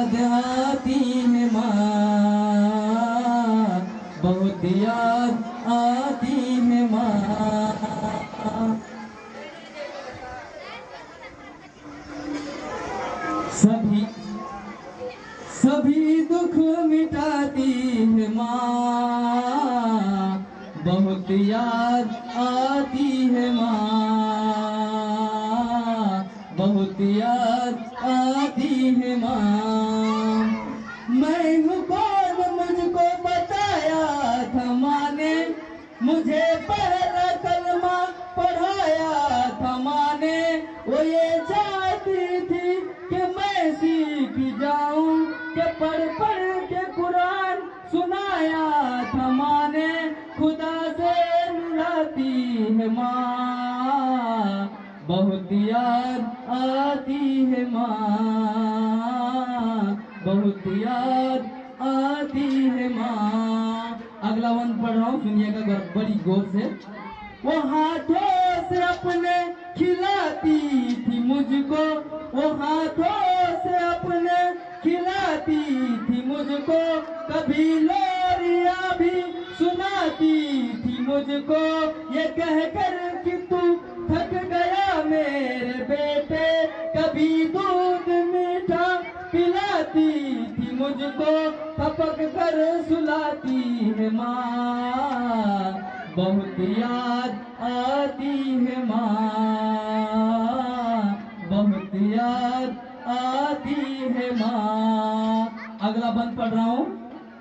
याद आती है माँ, बहुत याद आती है माँ। सभी सभी दुख मिटाती है माँ, बहुत याद आती है माँ, बहुत याद आती है माँ। मैं हूँ कौन मुझको बताया था माँ ने, मुझे पहला कलमा पढ़ाया था माँ ने। वो ये चाहती थी कि मैं सीख जाऊं, कि पढ़ पढ़ के कुरान सुनाया था माँ ने। खुदा से मिलाती है माँ, बहुत याद आती है माँ, बहुत याद आती है माँ। अगला वन पढ़ रहा हूँ, सुनिएगा बड़ी गौर से। वो हाथों से अपने खिलाती थी मुझको, वो हाथों से अपने खिलाती थी मुझको। कभी लोरिया भी सुनाती थी मुझको, ये कहकर कि तू थक गया मेरे बेटे। कभी दूध मीठा पिलाती थी मुझको, थपक कर सुलाती है माँ, बहुत याद आती है माँ, बहुत याद आती है माँ। अगला बंद पढ़ रहा हूँ,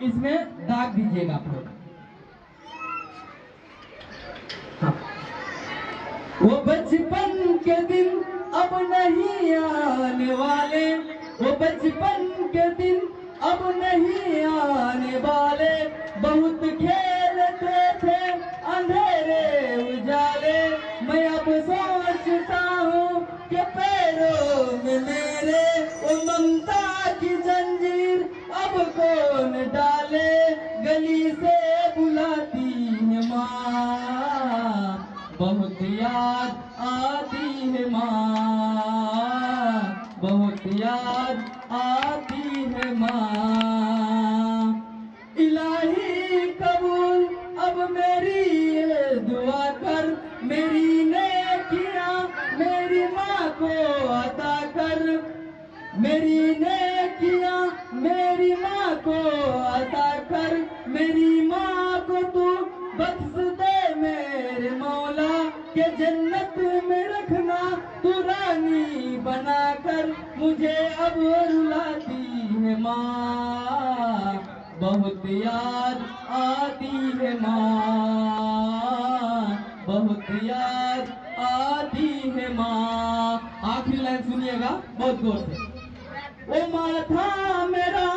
इसमें दाग दीजिएगा आप लोग। हाँ। वो बचपन के दिन अब नहीं आने वाले, वो बचपन के दिन अब नहीं आने वाले। बहुत खेलते थे अंधेरे उजाले, मैं अब सोचता हूँ कि पैरों में मेरे वो ममता की जंजीर अब कौन डाले। गली से बुलाती है माँ, बहुत याद आती है माँ, बहुत याद आती है माँ। इलाही कबूल अब मेरी ये दुआ कर, मेरी नेकियां मेरी माँ को अता कर, मेरी नेकियां मेरी माँ को अता कर। मेरी माँ को तू बख्श दे मेरे मौला, के जन्नत में रखना तू रानी बनाकर। मुझे अब रुलाती है माँ, बहुत याद आती है माँ, बहुत याद आती है माँ। आखिरी लाइन सुनिएगा बहुत गौर से। वो माथा मेरा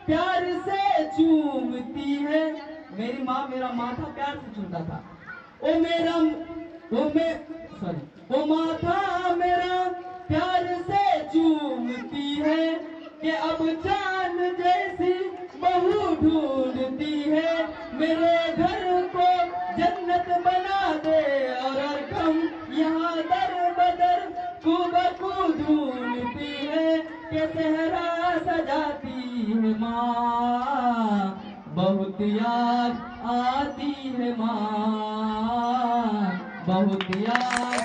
प्यार से चूमती है, मेरी माँ मेरा माथा प्यार से चूमता था। वो माथा मेरा प्यार से चूमती है, कि अब चांद जैसी बहू ढूंढती है। मेरे घर को जन्नत बना दे और हम यहाँ दर बदर कुबकू ढूंढती है, कि सहरा सजाती है माँ, बहुत याद आती है माँ, बहुत याद